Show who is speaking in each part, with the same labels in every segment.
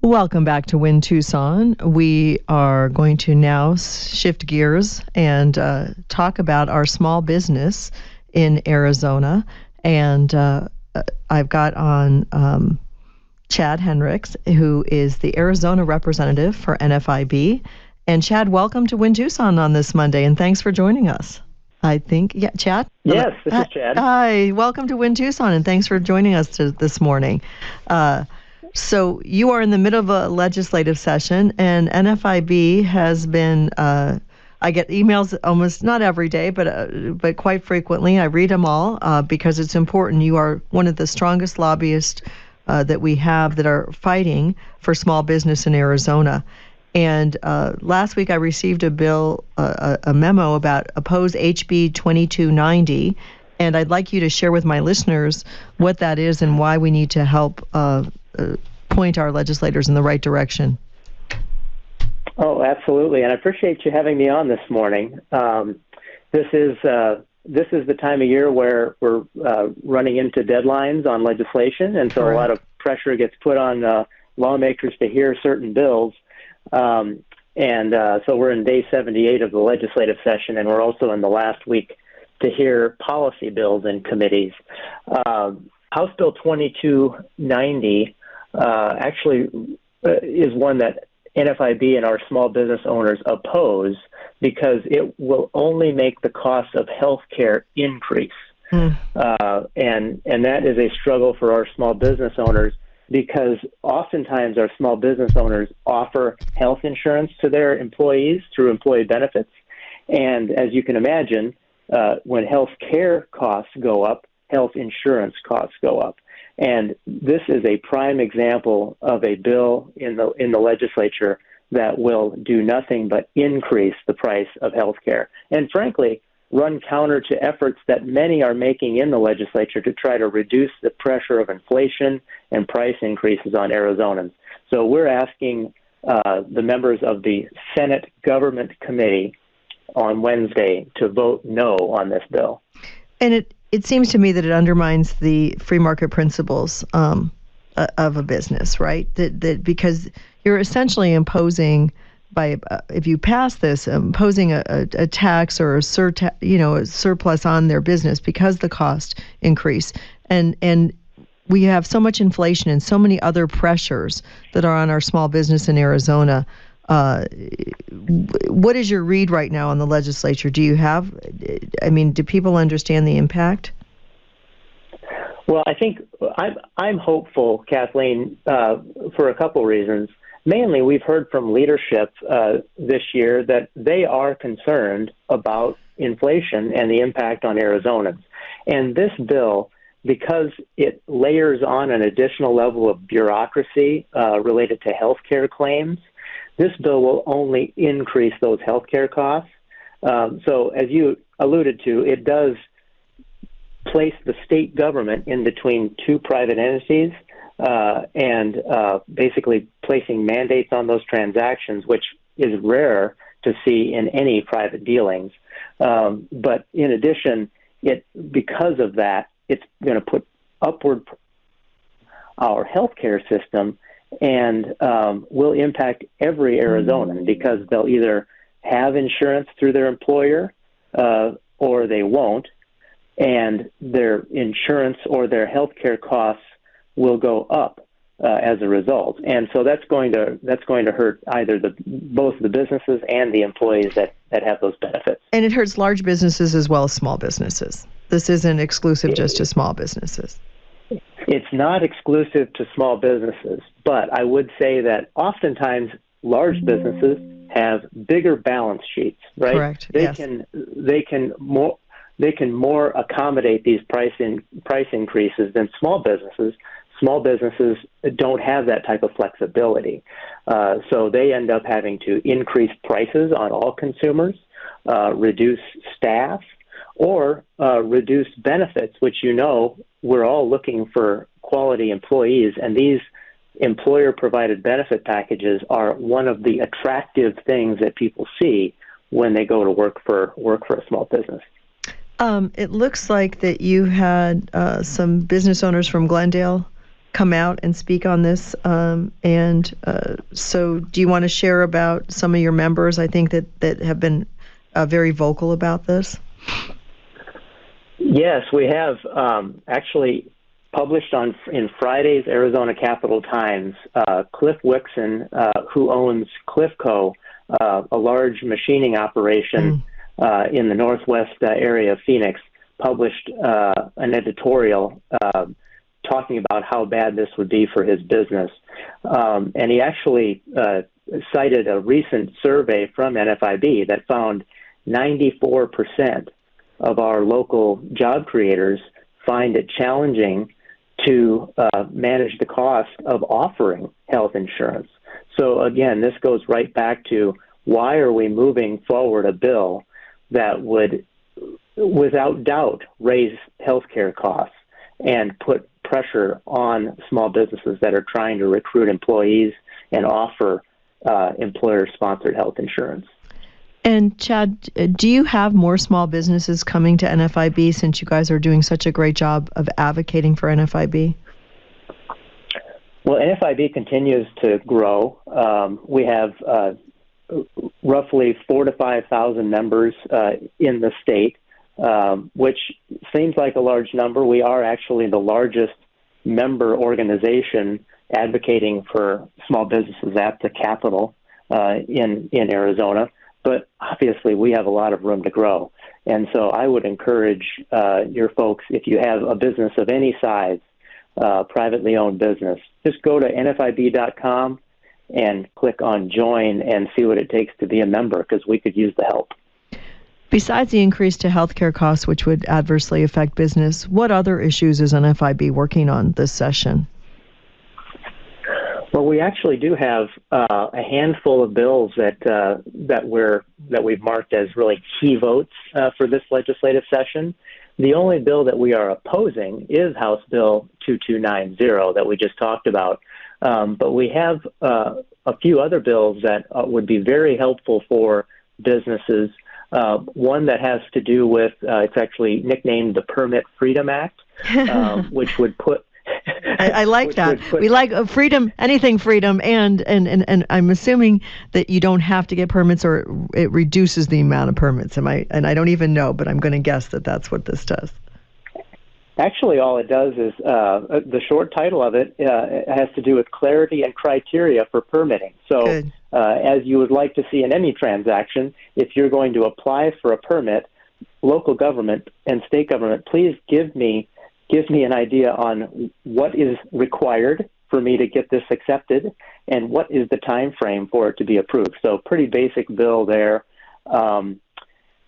Speaker 1: Welcome back to Winn Tucson. We are going to now shift gears and talk about our small business in Arizona. And I've got on Chad Heinrich, who is the Arizona representative for NFIB. And Chad, welcome to Winn Tucson on this Monday, and thanks for joining us. Chad?
Speaker 2: Yes, this is Chad.
Speaker 1: Hi, welcome to Winn Tucson, and thanks for joining us this morning. So you are in the middle of a legislative session, and NFIB has been, I get emails almost not every day, but quite frequently. I read them all because it's important. You are one of the strongest lobbyists that we have that are fighting for small business in Arizona. And last week I received a memo about oppose HB 2290, and I'd like you to share with my listeners what that is and why we need to help point our legislators in the right direction.
Speaker 2: Oh, absolutely, and I appreciate you having me on this morning. This is the time of year where we're running into deadlines on legislation, and so a lot of pressure gets put on lawmakers to hear certain bills. So we're in day 78 of the legislative session, and we're also in the last week to hear policy bills in committees. House Bill 2290 actually is one that NFIB and our small business owners oppose because it will only make the cost of health care increase. And that is a struggle for our small business owners because oftentimes our small business owners offer health insurance to their employees through employee benefits. And as you can imagine, when health care costs go up, health insurance costs go up. And this is a prime example of a bill in the legislature that will do nothing but increase the price of health care. And frankly, run counter to efforts that many are making in the legislature to try to reduce the pressure of inflation and price increases on Arizonans. So we're asking the members of the Senate Government Committee on Wednesday to vote no on this bill.
Speaker 1: And it seems to me that it undermines the free market principles of a business, right? That because you're essentially imposing if you pass this, imposing a tax or a surplus on their business because the cost increase. And we have so much inflation and so many other pressures that are on our small business in Arizona. What is your read right now on the legislature? Do people understand the impact?
Speaker 2: Well, I think I'm hopeful, Kathleen, for a couple reasons. Mainly, we've heard from leadership this year that they are concerned about inflation and the impact on Arizonans. And this bill, because it layers on an additional level of bureaucracy related to health care claims, this bill will only increase those health care costs. So as you alluded to, it does place the state government in between two private entities and basically placing mandates on those transactions, which is rare to see in any private dealings. But in addition, because of that, it's going to put upward our healthcare system and will impact every Arizonan because they'll either have insurance through their employer or they won't, and their insurance or their healthcare costs will go up as a result. And so that's going to hurt either both the businesses and the employees that have those benefits.
Speaker 1: And it hurts large businesses as well as small businesses. This isn't exclusive just to small businesses.
Speaker 2: It's not exclusive to small businesses, but I would say that oftentimes large businesses have bigger balance sheets, right?
Speaker 1: Correct.
Speaker 2: They can more accommodate these price increases than small businesses. Small businesses don't have that type of flexibility. So they end up having to increase prices on all consumers, reduce staff, or reduce benefits, which we're all looking for quality employees, and these employer-provided benefit packages are one of the attractive things that people see when they go to work for a small business.
Speaker 1: It looks like that you had some business owners from Glendale come out and speak on this. So do you want to share about some of your members, I think, that have been very vocal about this?
Speaker 2: Yes, we have actually published in Friday's Arizona Capital Times. Cliff Wixon, who owns Cliffco, a large machining operation in the northwest area of Phoenix, published an editorial talking about how bad this would be for his business. And he actually cited a recent survey from NFIB that found 94% of our local job creators find it challenging to manage the cost of offering health insurance. So again, this goes right back to why are we moving forward a bill that would, without doubt, raise healthcare costs and put pressure on small businesses that are trying to recruit employees and offer employer-sponsored health insurance.
Speaker 1: And Chad, do you have more small businesses coming to NFIB since you guys are doing such a great job of advocating for NFIB?
Speaker 2: Well, NFIB continues to grow. We have roughly 4,000 to 5,000 members in the state, which seems like a large number. We are actually the largest member organization advocating for small businesses at the Capitol in Arizona. But obviously, we have a lot of room to grow. And so I would encourage your folks, if you have a business of any size, privately owned business, just go to NFIB.com and click on join and see what it takes to be a member, because we could use the help.
Speaker 1: Besides the increase to healthcare costs, which would adversely affect business, what other issues is NFIB working on this session?
Speaker 2: Well, we actually do have a handful of bills that we've marked as really key votes for this legislative session. The only bill that we are opposing is House Bill 2290 that we just talked about. But we have a few other bills that would be very helpful for businesses. One that has to do with, it's actually nicknamed the Permit Freedom Act, which would put...
Speaker 1: I like that. We like freedom, anything freedom, and I'm assuming that you don't have to get permits, or it reduces the amount of permits. And I don't even know, but I'm going to guess that that's what this does.
Speaker 2: Actually, all it does is, the short title of it has to do with clarity and criteria for permitting. So as you would like to see in any transaction, if you're going to apply for a permit, local government and state government, please give me an idea on what is required for me to get this accepted and what is the time frame for it to be approved. So pretty basic bill there.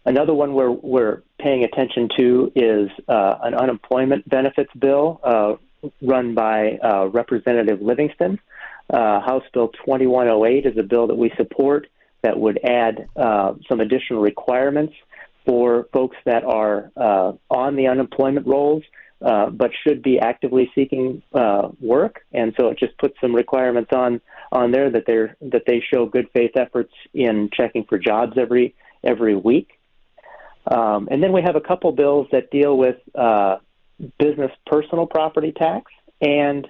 Speaker 2: Another one we're paying attention to is an unemployment benefits bill run by Representative Livingston. House Bill 2108 is a bill that we support that would add some additional requirements for folks that are on the unemployment rolls, but should be actively seeking work. And so it just puts some requirements on there that they show good faith efforts in checking for jobs every week. And then we have a couple bills that deal with business personal property tax and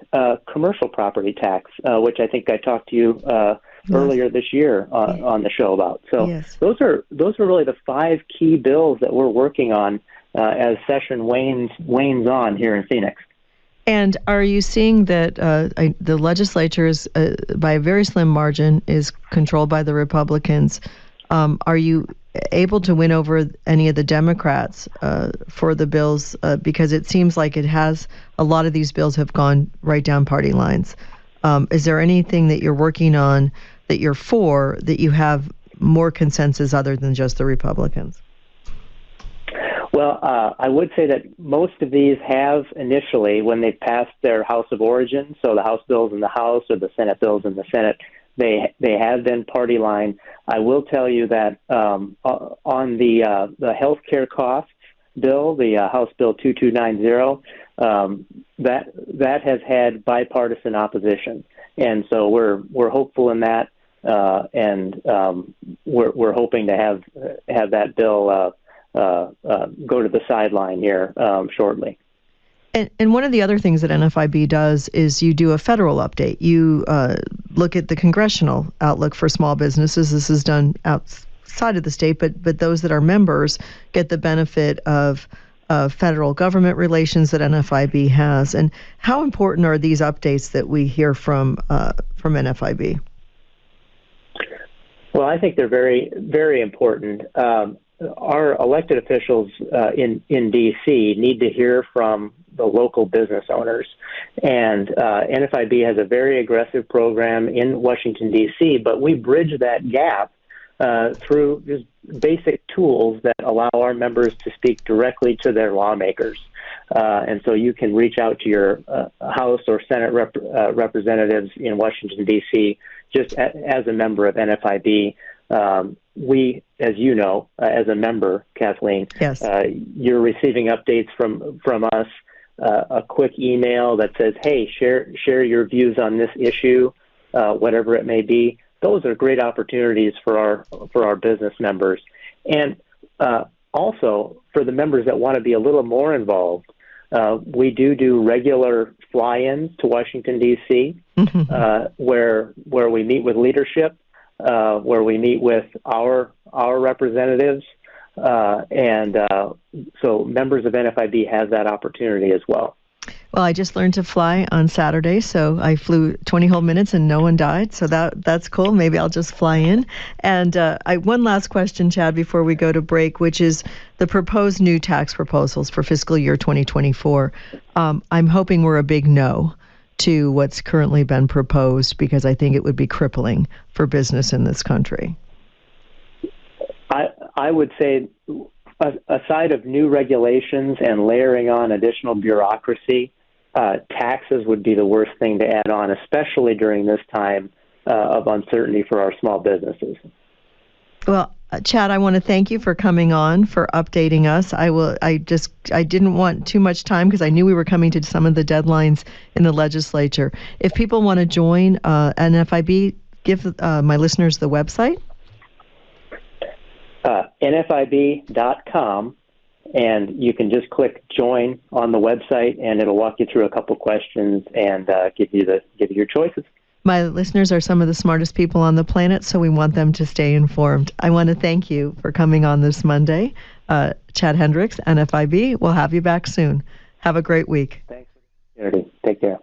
Speaker 2: commercial property tax, which I think I talked to you earlier this year on the show about. So those are really the 5 key bills that we're working on as session wanes on here in Phoenix.
Speaker 1: And are you seeing that the legislature is, by a very slim margin, is controlled by the Republicans? Are you able to win over any of the Democrats for the bills? Because it seems like a lot of these bills have gone right down party lines. Is there anything that you're working on that you're for, that you have more consensus other than just the Republicans?
Speaker 2: Well, I would say that most of these have initially, when they passed their House of Origin, so the House bills in the House or the Senate bills in the Senate, they have been party line. I will tell you that on the health care costs bill, the House Bill 2290, that has had bipartisan opposition, and so we're hopeful in that, and we're hoping to have that bill go to the sideline here shortly.
Speaker 1: And one of the other things that NFIB does is you do a federal update. You look at the congressional outlook for small businesses. This is done outside of the state, but those that are members get the benefit of federal government relations that NFIB has. And how important are these updates that we hear from NFIB?
Speaker 2: Well, I think they're very, very important. Our elected officials in D.C. need to hear from the local business owners. And NFIB has a very aggressive program in Washington, D.C., but we bridge that gap through just basic tools that allow our members to speak directly to their lawmakers. And so you can reach out to your House or Senate representatives in Washington, D.C., just as a member of NFIB. We, as you know, as a member, Kathleen,
Speaker 1: yes.
Speaker 2: You're receiving updates from us, a quick email that says, hey, share your views on this issue, whatever it may be. Those are great opportunities for our business members. And also, for the members that want to be a little more involved, we do regular fly-ins to Washington, D.C., where we meet with leadership, where we meet with our representatives, and so members of NFIB have that opportunity as well.
Speaker 1: Well, I just learned to fly on Saturday, so I flew 20 whole minutes and no one died, so that's cool. Maybe I'll just fly in. And one last question, Chad, before we go to break, which is the proposed new tax proposals for fiscal year 2024. I'm hoping we're a big no to what's currently been proposed, because I think it would be crippling for business in this country.
Speaker 2: I would say, aside of new regulations and layering on additional bureaucracy, taxes would be the worst thing to add on, especially during this time of uncertainty for our small businesses. Well,
Speaker 1: Chad, I want to thank you for coming on, for updating us. I didn't want too much time because I knew we were coming to some of the deadlines in the legislature. If people want to join NFIB, give my listeners the website.
Speaker 2: NFIB.com, and you can just click join on the website, and it'll walk you through a couple questions and give you your choices.
Speaker 1: My listeners are some of the smartest people on the planet, so we want them to stay informed. I want to thank you for coming on this Monday. Chad Heinrich, NFIB. We'll have you back soon. Have a great week.
Speaker 2: Thanks for the opportunity. Take care.